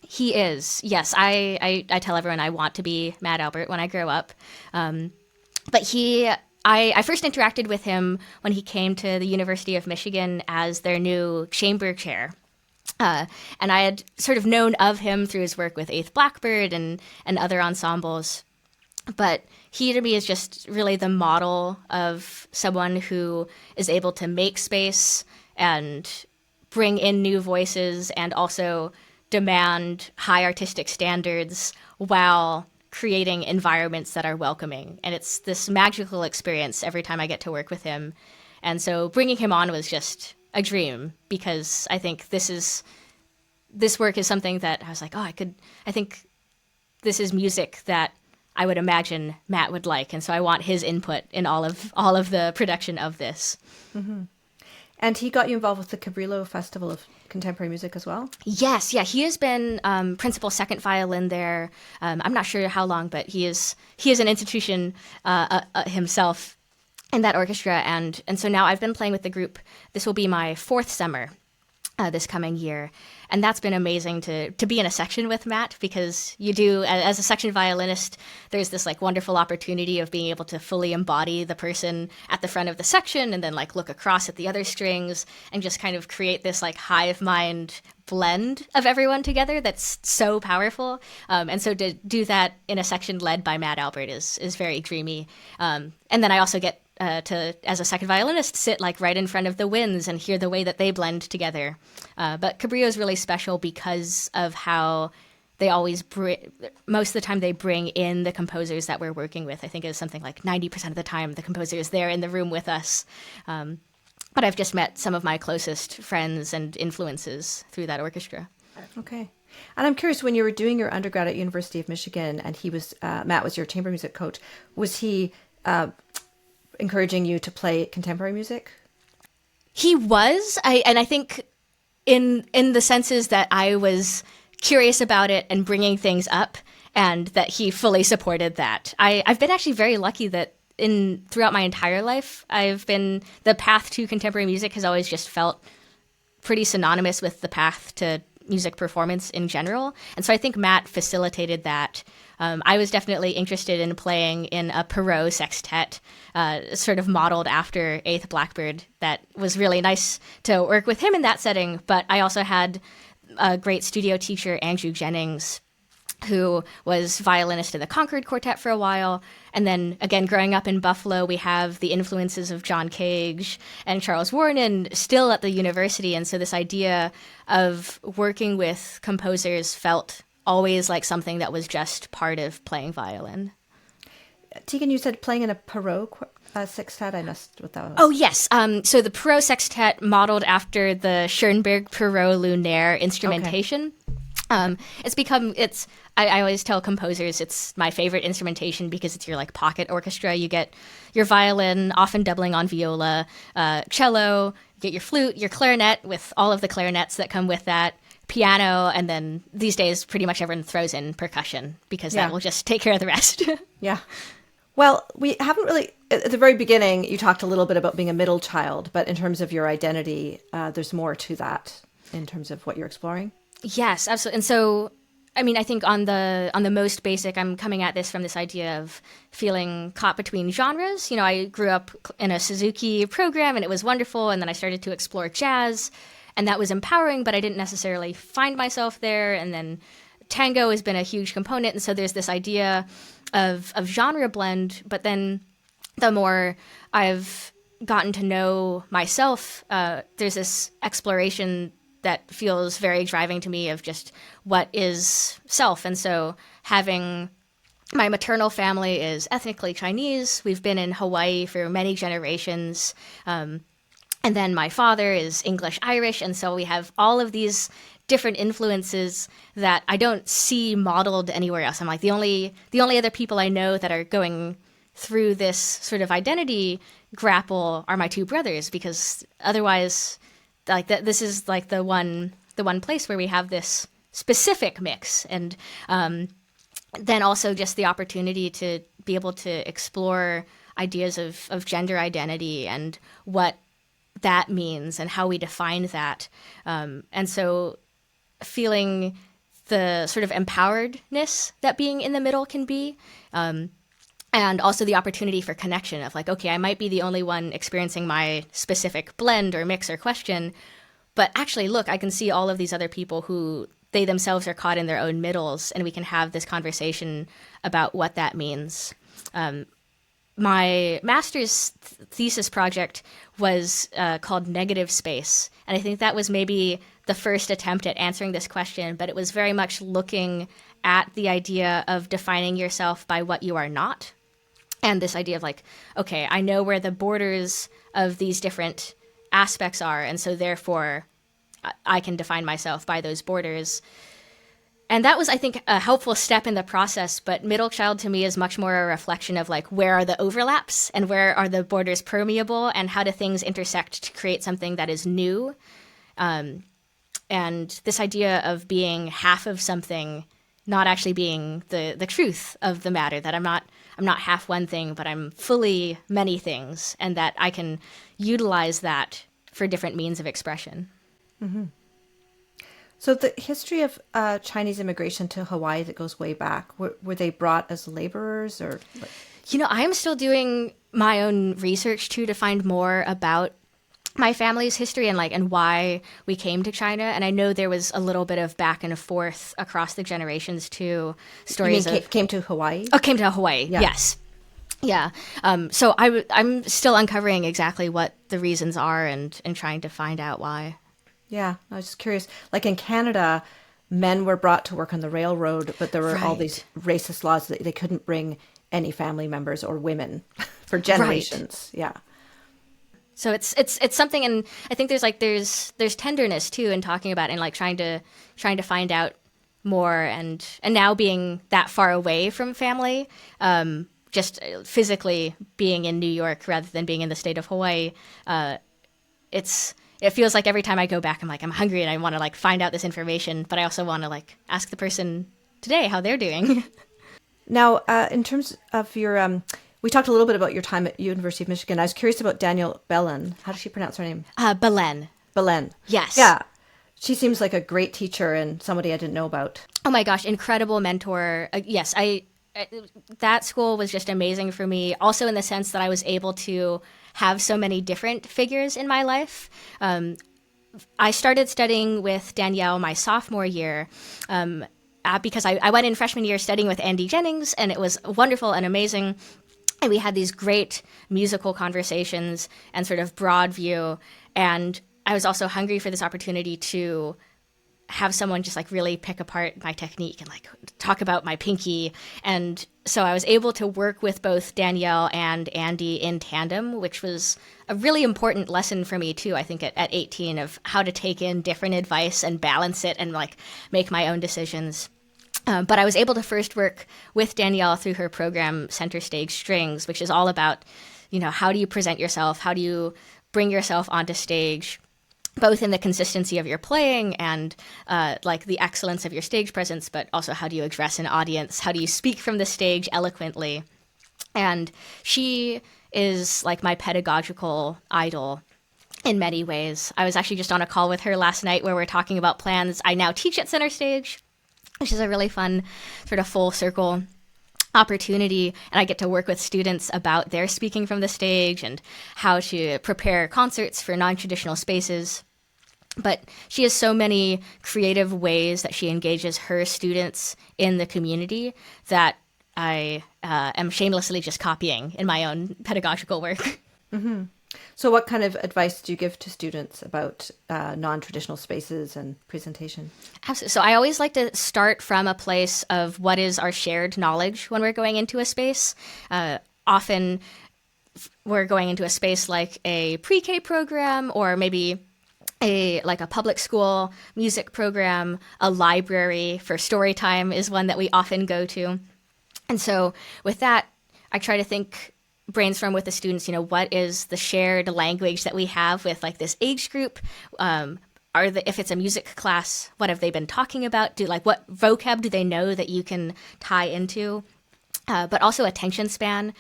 He is, yes. I tell everyone I want to be Matt Albert when I grow up. But I first interacted with him when he came to the University of Michigan as their new chamber chair. And I had sort of known of him through his work with Eighth Blackbird and other ensembles. But he, to me, is just really the model of someone who is able to make space and bring in new voices and also demand high artistic standards while creating environments that are welcoming. And it's this magical experience every time I get to work with him. And so bringing him on was just a dream, because I think this work is something that I was I think this is music that I would imagine Matt would like, and so I want his input in all of the production of this. Mm-hmm. And he got you involved with the Cabrillo Festival of Contemporary Music as well? Yes, yeah. He has been principal second violin there. I'm not sure how long, but he is an institution himself in that orchestra, and so now I've been playing with the group. This will be my fourth summer this coming year. And that's been amazing to be in a section with Matt, because you do, as a section violinist, there's this wonderful opportunity of being able to fully embody the person at the front of the section and then look across at the other strings and just kind of create this hive mind blend of everyone together that's so powerful. And so to do that in a section led by Matt Albert is very dreamy. And then I also get to, as a second violinist, sit right in front of the winds and hear the way that they blend together. But Cabrillo is really special because of how they always most of the time they bring in the composers that we're working with. I think it's something 90% of the time the composer is there in the room with us. But I've just met some of my closest friends and influences through that orchestra. Okay. And I'm curious, when you were doing your undergrad at University of Michigan and he was Matt was your chamber music coach, was he encouraging you to play contemporary music? He was. I think in the senses that I was curious about it and bringing things up, and that he fully supported that. I've been actually very lucky that throughout my entire life, the path to contemporary music has always just felt pretty synonymous with the path to music performance in general. And so I think Matt facilitated that. I was definitely interested in playing in a Perot sextet, sort of modeled after Eighth Blackbird. That was really nice to work with him in that setting. But I also had a great studio teacher, Andrew Jennings, who was violinist in the Concord Quartet for a while. And then, again, growing up in Buffalo, we have the influences of John Cage and Charles Warren still at the university. And so this idea of working with composers felt always like something that was just part of playing violin. Tegan, you said playing in a Perot sextet. I missed what that was. Oh, yes. So the Perot sextet modeled after the Schoenberg Perot Lunaire instrumentation. Okay. I always tell composers it's my favorite instrumentation because it's your like pocket orchestra. You get your violin, often doubling on viola, cello, you get your flute, your clarinet with all of the clarinets that come with that, piano, and then these days pretty much everyone throws in percussion because that will just take care of the rest. Yeah. Well, we haven't really, at the very beginning, you talked a little bit about being a middle child, but in terms of your identity, there's more to that in terms of what you're exploring. Yes, absolutely. And so, I mean, I think on the most basic, I'm coming at this from this idea of feeling caught between genres. You know, I grew up in a Suzuki program and it was wonderful. And then I started to explore jazz and that was empowering, but I didn't necessarily find myself there. And then tango has been a huge component. And so there's this idea of genre blend. But then the more I've gotten to know myself, there's this exploration that feels very driving to me of just what is self. And so having my maternal family is ethnically Chinese. We've been in Hawaii for many generations. And then my father is English-Irish. And so we have all of these different influences that I don't see modeled anywhere else. I'm like, the only other people I know that are going through this sort of identity grapple are my two brothers, because otherwise, like this is like the one place where we have this specific mix. And then also just the opportunity to be able to explore ideas of gender identity and what that means and how we define that. And so feeling the sort of empoweredness that being in the middle can be, and also the opportunity for connection of like, okay, I might be the only one experiencing my specific blend or mix or question, but actually, look, I can see all of these other people who they themselves are caught in their own middles, and we can have this conversation about what that means. My master's thesis project was called Negative Space, and I think that was maybe the first attempt at answering this question, but it was very much looking at the idea of defining yourself by what you are not. And this idea of like, okay, I know where the borders of these different aspects are, and so therefore I can define myself by those borders. And that was, I think, a helpful step in the process, but middle child to me is much more a reflection of like, where are the overlaps and where are the borders permeable and how do things intersect to create something that is new. And this idea of being half of something, not actually being the truth of the matter, that I'm not half one thing, but I'm fully many things, and that I can utilize that for different means of expression. Mm-hmm. So the history of Chinese immigration to Hawaii that goes way back, were they brought as laborers or? You know, I'm still doing my own research too to find more about my family's history and why we came to China. And I know there was a little bit of back and forth across the generations too. Stories came to Hawaii? Oh, came to Hawaii. Yeah. Yes. Yeah. So I'm still uncovering exactly what the reasons are and trying to find out why. Yeah, I was just curious. Like in Canada, men were brought to work on the railroad, but there were all these racist laws that they couldn't bring any family members or women for generations. Right. Yeah. So it's something, and I think there's tenderness too in talking about it and like trying to find out more, and now being that far away from family, just physically being in New York rather than being in the state of Hawaii, it's it feels like every time I go back, I'm like, I'm hungry and I want to like find out this information, but I also want to like ask the person today how they're doing. Now, in terms of your, we talked a little bit about your time at University of Michigan. I was curious about Danielle Belen. How does she pronounce her name? Belen. Belen. Yes. Yeah. She seems like a great teacher and somebody I didn't know about. Oh my gosh, incredible mentor. Yes, that school was just amazing for me. Also in the sense that I was able to have so many different figures in my life. I started studying with Danielle my sophomore year because I went in freshman year studying with Andy Jennings, and it was wonderful and amazing. And we had these great musical conversations and sort of broad view. And I was also hungry for this opportunity to have someone just like really pick apart my technique and like talk about my pinky. And so I was able to work with both Danielle and Andy in tandem, which was a really important lesson for me too, I think at 18, of how to take in different advice and balance it and like make my own decisions. But I was able to first work with Danielle through her program, Center Stage Strings, which is all about, how do you present yourself? How do you bring yourself onto stage, both in the consistency of your playing and like the excellence of your stage presence, but also how do you address an audience? How do you speak from the stage eloquently? And she is like my pedagogical idol in many ways. I was actually just on a call with her last night where we're talking about plans. I now teach at Center Stage, which is a really fun sort of full circle opportunity, and I get to work with students about their speaking from the stage and how to prepare concerts for non-traditional spaces. But she has so many creative ways that she engages her students in the community that I am shamelessly just copying in my own pedagogical work. Mm-hmm. So what kind of advice do you give to students about non-traditional spaces and presentation? Absolutely. So I always like to start from a place of what is our shared knowledge when we're going into a space. Often we're going into a space like a pre-K program, or maybe a public school music program. A library for story time is one that we often go to. And so with that, I try to brainstorm with the students, what is the shared language that we have with like this age group? If it's a music class, what have they been talking about? What vocab do they know that you can tie into? But also attention span.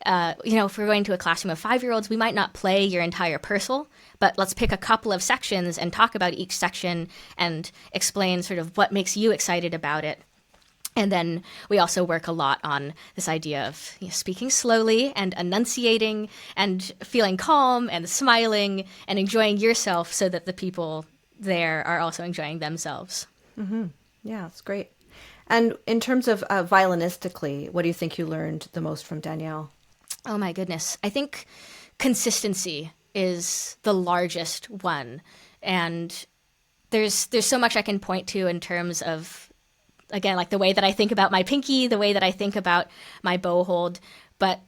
If we're going to a classroom of 5-year-olds, we might not play your entire Purcell, but let's pick a couple of sections and talk about each section and explain sort of what makes you excited about it. And then we also work a lot on this idea of speaking slowly and enunciating and feeling calm and smiling and enjoying yourself so that the people there are also enjoying themselves. Mm-hmm. Yeah, that's great. And in terms of violinistically, what do you think you learned the most from Danielle? Oh my goodness. I think consistency is the largest one. And there's so much I can point to in terms of, again, like the way that I think about my pinky, the way that I think about my bow hold, but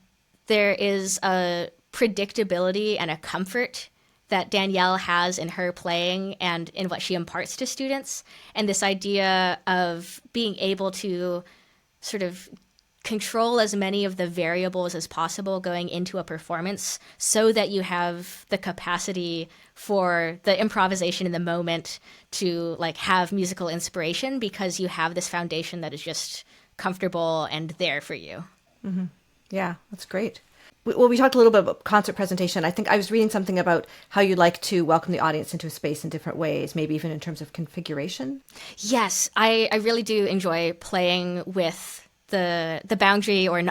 there is a predictability and a comfort that Danielle has in her playing and in what she imparts to students. And this idea of being able to sort of control as many of the variables as possible going into a performance so that you have the capacity for the improvisation in the moment to like have musical inspiration because you have this foundation that is just comfortable and there for you. Mm-hmm. Yeah, that's great. Well, we talked a little bit about concert presentation. I think I was reading something about how you like to welcome the audience into a space in different ways, maybe even in terms of configuration. Yes, I really do enjoy playing with the boundary or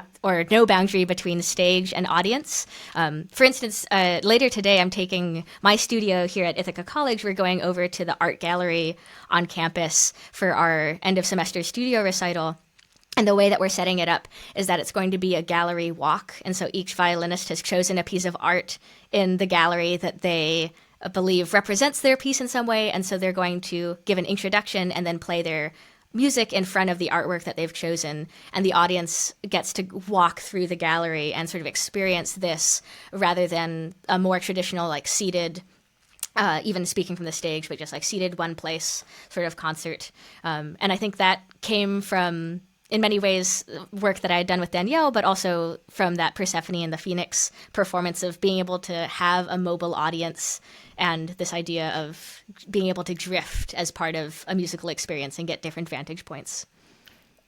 no boundary between stage and audience. For instance, later today, I'm taking my studio here at Ithaca College. We're going over to the art gallery on campus for our end of semester studio recital. And the way that we're setting it up is that it's going to be a gallery walk. And so each violinist has chosen a piece of art in the gallery that they believe represents their piece in some way. And so they're going to give an introduction and then play their music in front of the artwork that they've chosen, and the audience gets to walk through the gallery and sort of experience this rather than a more traditional like seated, even speaking from the stage, but just like seated one place sort of concert. And I think that came from in many ways, work that I had done with Danielle, but also from that Persephone and the Phoenix performance of being able to have a mobile audience and this idea of being able to drift as part of a musical experience and get different vantage points.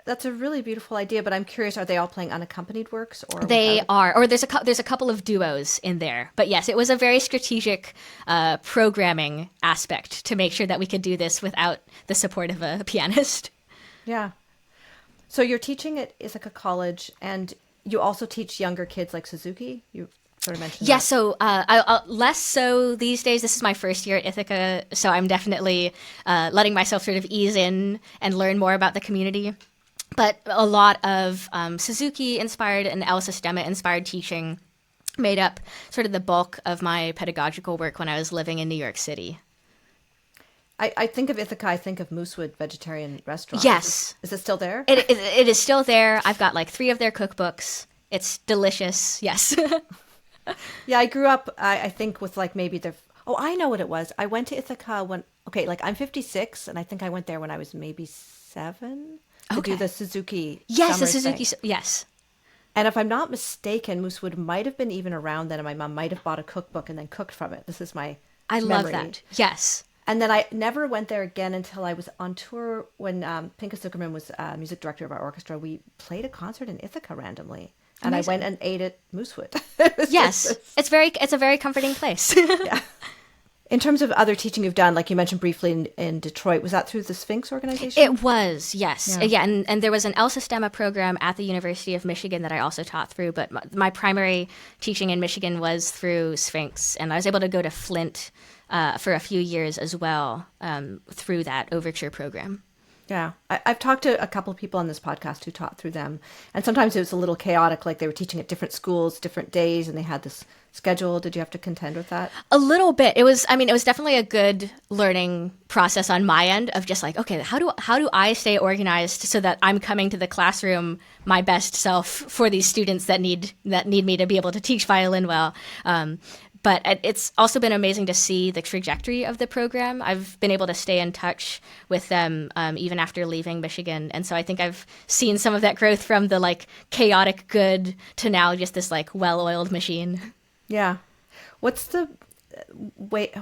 That's a really beautiful idea, but I'm curious, are they all playing unaccompanied works? Or they are, or there's a couple of duos in there. But yes, it was a very strategic programming aspect to make sure that we could do this without the support of a pianist. Yeah. So you're teaching at Ithaca College, and you also teach younger kids like Suzuki? You sort of mentioned that. So I'll less so these days. This is my first year at Ithaca, so I'm definitely letting myself sort of ease in and learn more about the community. But a lot of Suzuki-inspired and El Sistema-inspired teaching made up sort of the bulk of my pedagogical work when I was living in New York City. I think of Ithaca, I think of Moosewood Vegetarian Restaurant. Yes. Is it still there? It is still there. I've got like 3 of their cookbooks. It's delicious. Yes. Yeah, I grew up, I think, with like maybe their... Oh, I know what it was. I went to Ithaca when... Okay, like I'm 56, and I think I went there when I was maybe 7 to do the Suzuki thing. Yes. And if I'm not mistaken, Moosewood might have been even around then, and my mom might have bought a cookbook and then cooked from it. This is my memory. Love that. Yes. And then I never went there again until I was on tour when Pinka Zuckerman was music director of our orchestra. We played a concert in Ithaca randomly. And Amazing. I went and ate at Moosewood. Yes. It's a very comforting place. Yeah. In terms of other teaching you've done, like you mentioned briefly in Detroit, was that through the Sphinx organization? It was, yes. Yeah, and there was an El Sistema program at the University of Michigan that I also taught through, but my primary teaching in Michigan was through Sphinx, and I was able to go to Flint for a few years as well through that overture program. Yeah, I've talked to a couple of people on this podcast who taught through them, and sometimes it was a little chaotic, like they were teaching at different schools, different days, and they had this schedule. Did you have to contend with that? A little bit. It was definitely a good learning process on my end of just like, okay, how do I stay organized so that I'm coming to the classroom my best self for these students that need me to be able to teach violin well. But it's also been amazing to see the trajectory of the program. I've been able to stay in touch with them even after leaving Michigan. And so I think I've seen some of that growth from the like chaotic good to now just this like well-oiled machine. Yeah. What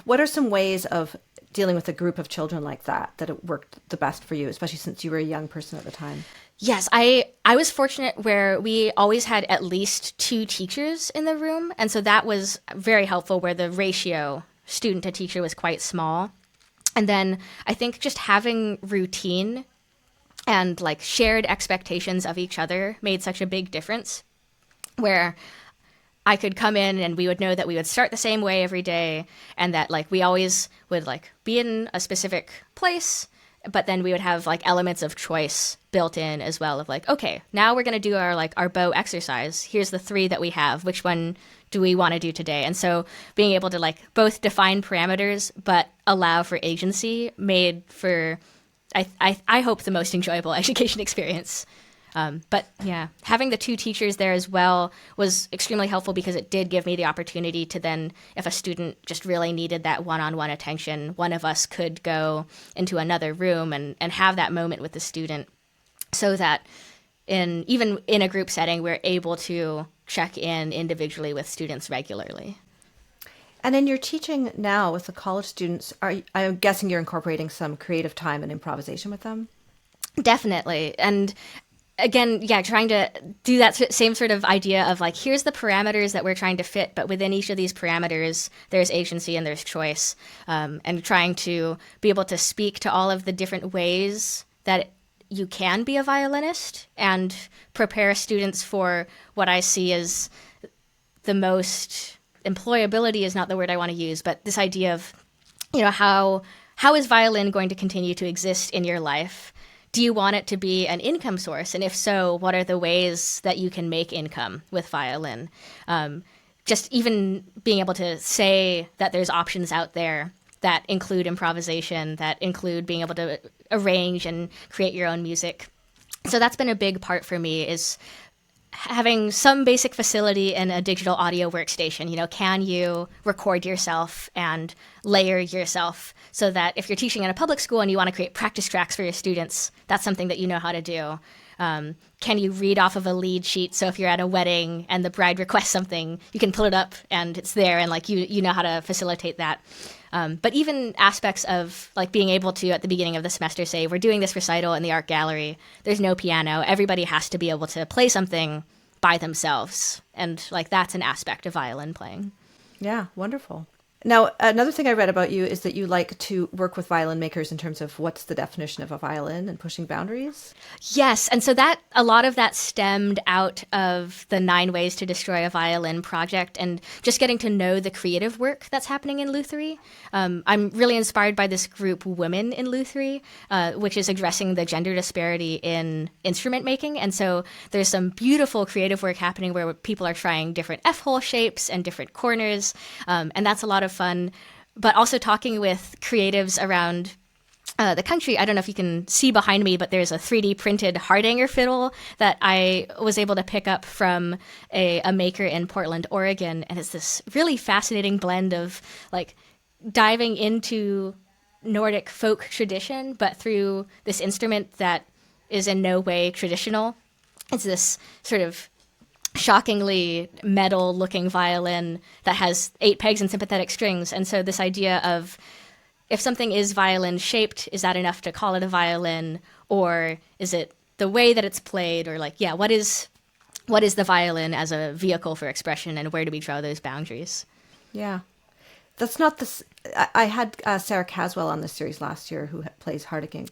are some ways of dealing with a group of children like that it worked the best for you, especially since you were a young person at the time? Yes, I was fortunate where we always had at least 2 teachers in the room. And so that was very helpful where the ratio student to teacher was quite small. And then I think just having routine and like shared expectations of each other made such a big difference where I could come in and we would know that we would start the same way every day and that like we always would like be in a specific place, but then we would have like elements of choice built in as well of like, okay, now we're going to do our bow exercise. Here's the 3 that we have. Which one do we want to do today? And so being able to like both define parameters, but allow for agency made for, I hope, the most enjoyable education experience. But yeah, having the 2 teachers there as well was extremely helpful because it did give me the opportunity to then, if a student just really needed that one-on-one attention, one of us could go into another room and have that moment with the student so that even in a group setting, we're able to check in individually with students regularly. And in your teaching now with the college students, I'm guessing you're incorporating some creative time and improvisation with them? Definitely. And again, yeah, trying to do that same sort of idea of like, here's the parameters that we're trying to fit, but within each of these parameters, there's agency and there's choice, and trying to be able to speak to all of the different ways that you can be a violinist and prepare students for what I see as the most employability is not the word I want to use, but this idea of, how is violin going to continue to exist in your life? Do you want it to be an income source? And if so, what are the ways that you can make income with violin? Just even being able to say that there's options out there that include improvisation, that include being able to arrange and create your own music. So that's been a big part for me is having some basic facility in a digital audio workstation. Can you record yourself and layer yourself so that if you're teaching in a public school and you want to create practice tracks for your students, that's something that you know how to do. Can you read off of a lead sheet? So if you're at a wedding and the bride requests something, you can pull it up and it's there, and like you know how to facilitate that. But even aspects of like being able to, at the beginning of the semester, say, we're doing this recital in the art gallery. There's no piano. Everybody has to be able to play something by themselves. And like that's an aspect of violin playing. Yeah, wonderful. Now, another thing I read about you is that you like to work with violin makers in terms of what's the definition of a violin and pushing boundaries. Yes. And so that a lot of that stemmed out of the 9 Ways to Destroy a Violin project and just getting to know the creative work that's happening in Lutherie. I'm really inspired by this group, Women in Lutherie, which is addressing the gender disparity in instrument making. And so there's some beautiful creative work happening where people are trying different F-hole shapes and different corners. And that's a lot of fun, but also talking with creatives around the country. I don't know if you can see behind me, but there's a 3D printed Hardanger fiddle that I was able to pick up from a maker in Portland, Oregon. And it's this really fascinating blend of like diving into Nordic folk tradition, but through this instrument that is in no way traditional. It's this sort of shockingly metal-looking violin that has 8 pegs and sympathetic strings. And so this idea of if something is violin-shaped, is that enough to call it a violin? Or is it the way that it's played? Or like, yeah, what is the violin as a vehicle for expression, and where do we draw those boundaries? Yeah. That's not this. I had Sarah Caswell on this series last year who plays Hardanger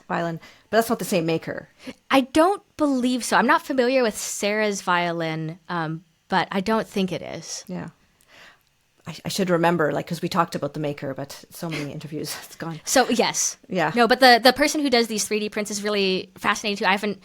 violin, but that's not the same maker. I don't believe so. I'm not familiar with Sarah's violin, but I don't think it is. Yeah. I should remember, like, because we talked about the maker, but so many interviews, it's gone. So, yes. Yeah. No, but the person who does these 3D prints is really fascinating too. I haven't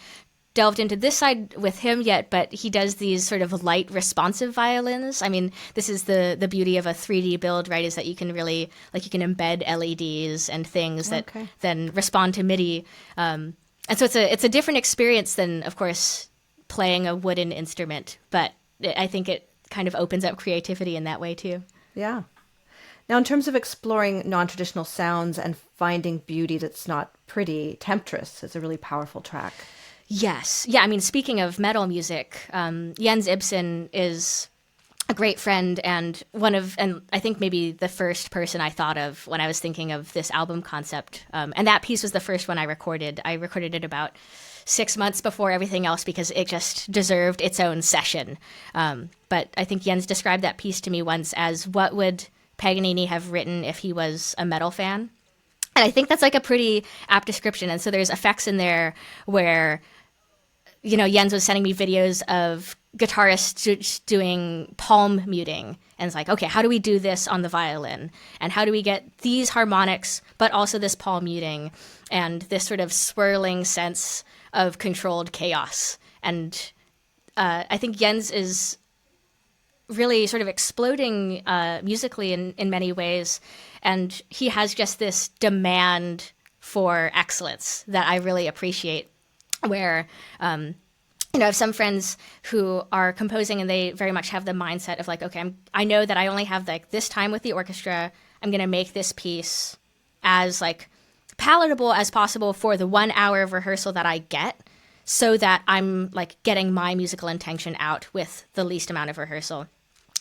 delved into this side with him yet, but he does these sort of light responsive violins. I mean, this is the beauty of a 3D build, right, is that you can really, like, you can embed LEDs and things that then respond to MIDI. And so it's a different experience than, of course, playing a wooden instrument, but I think it kind of opens up creativity in that way too. Yeah. Now, in terms of exploring non-traditional sounds and finding beauty that's not pretty, Temptress is a really powerful track. Yes. Yeah, I mean, speaking of metal music, Jens Ibsen is a great friend and and I think maybe the first person I thought of when I was thinking of this album concept. And that piece was the first one I recorded. I recorded it about 6 months before everything else because it just deserved its own session. But I think Jens described that piece to me once as what would Paganini have written if he was a metal fan? And I think that's like a pretty apt description. And so there's effects in there where, you know, Jens was sending me videos of guitarists doing palm muting. And it's like, okay, how do we do this on the violin? And how do we get these harmonics, but also this palm muting and this sort of swirling sense of controlled chaos? And I think Jens is really sort of exploding musically in many ways. And he has just this demand for excellence that I really appreciate, where, you know, I have some friends who are composing and they very much have the mindset of like, okay, I know that I only have like this time with the orchestra. I'm going to make this piece as like palatable as possible for the 1 hour of rehearsal that I get, so that I'm like getting my musical intention out with the least amount of rehearsal,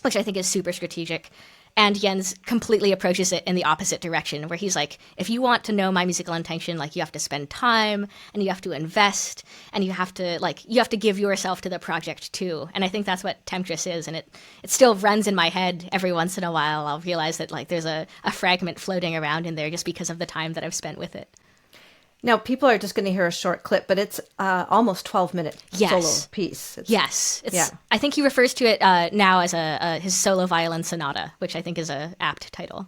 which I think is super strategic. And Jens completely approaches it in the opposite direction, where he's like, if you want to know my musical intention, like, you have to spend time and you have to invest and you have to give yourself to the project too. And I think that's what Temptress is. And it still runs in my head every once in a while. I'll realize that like there's a fragment floating around in there just because of the time that I've spent with it. Now, people are just going to hear a short clip, but it's almost 12-minute solo piece. I think he refers to it now as his solo violin sonata, which I think is a apt title.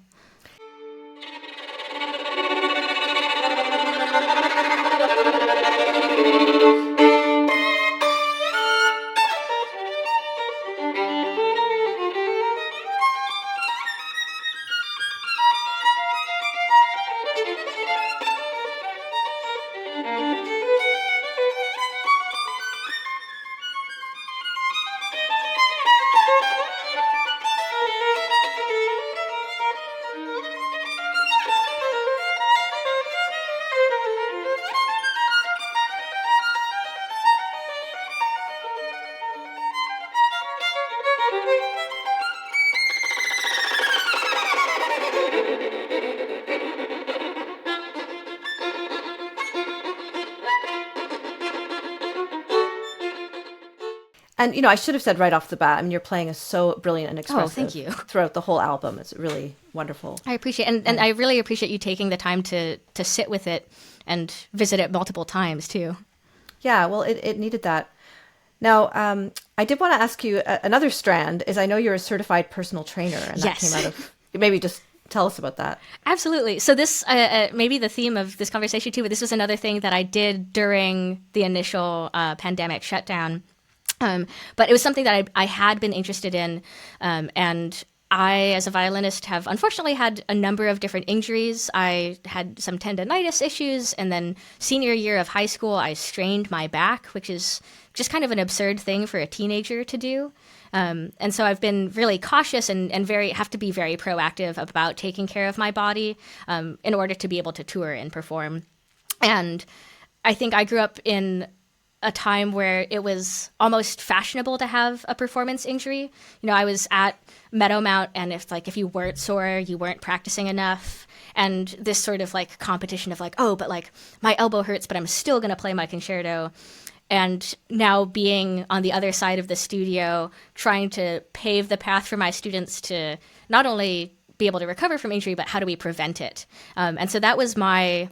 And, I should have said right off the bat, you're playing is so brilliant and expressive. Oh, thank you. Throughout the whole album. It's really wonderful. I appreciate it. And I really appreciate you taking the time to sit with it and visit it multiple times, too. Yeah, well, it needed that. Now, I did want to ask you another strand is I know you're a certified personal trainer. And that came out of, maybe just tell us about that. Absolutely. So this may be the theme of this conversation, too, but this was another thing that I did during the initial pandemic shutdown. But it was something that I had been interested in, and I, as a violinist, have unfortunately had a number of different injuries. I had some tendonitis issues, and then senior year of high school, I strained my back, which is just kind of an absurd thing for a teenager to do. And so I've been really cautious and have to be very proactive about taking care of my body in order to be able to tour and perform. And I think I grew up in a time where it was almost fashionable to have a performance injury. I was at Meadowmount, and if you weren't sore, you weren't practicing enough. And this sort of competition of but my elbow hurts, but I'm still going to play my concerto. And now being on the other side of the studio, trying to pave the path for my students to not only be able to recover from injury, but how do we prevent it? And so that was my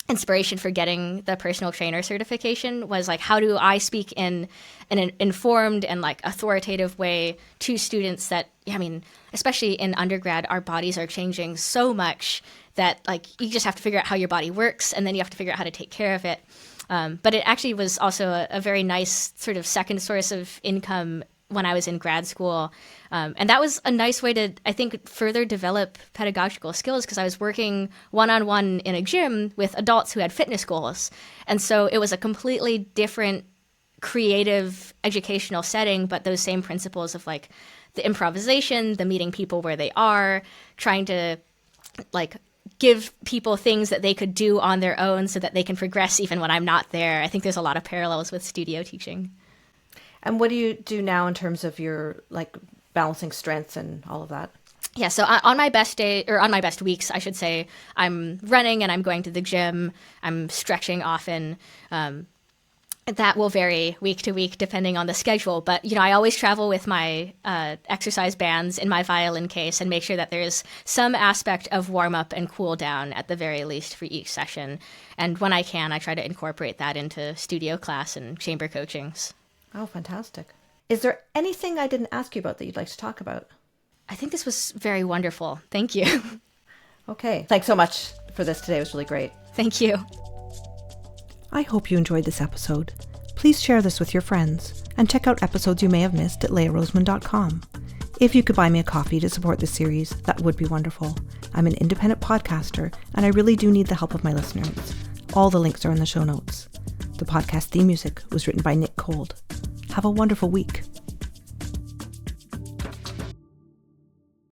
inspiration for getting the personal trainer certification, was how do I speak in an informed and authoritative way to students that, especially in undergrad, our bodies are changing so much that you just have to figure out how your body works, and then you have to figure out how to take care of it. But it actually was also a very nice sort of second source of income when I was in grad school. And that was a nice way to, I think, further develop pedagogical skills, because I was working one-on-one in a gym with adults who had fitness goals. And so it was a completely different creative educational setting, but those same principles of the improvisation, the meeting people where they are, trying to give people things that they could do on their own so that they can progress even when I'm not there. I think there's a lot of parallels with studio teaching. And what do you do now in terms of your balancing strengths and all of that? Yeah, so on my best day, or on my best weeks, I should say, I'm running and I'm going to the gym. I'm stretching often. That will vary week to week depending on the schedule. But, I always travel with my exercise bands in my violin case and make sure that there's some aspect of warm up and cool down at the very least for each session. And when I can, I try to incorporate that into studio class and chamber coachings. Oh, fantastic. Is there anything I didn't ask you about that you'd like to talk about? I think this was very wonderful. Thank you. Okay. Thanks so much for this today. It was really great. Thank you. I hope you enjoyed this episode. Please share this with your friends and check out episodes you may have missed at leahroseman.com. If you could buy me a coffee to support this series, that would be wonderful. I'm an independent podcaster, and I really do need the help of my listeners. All the links are in the show notes. The podcast theme music was written by Nicole. Have a wonderful week.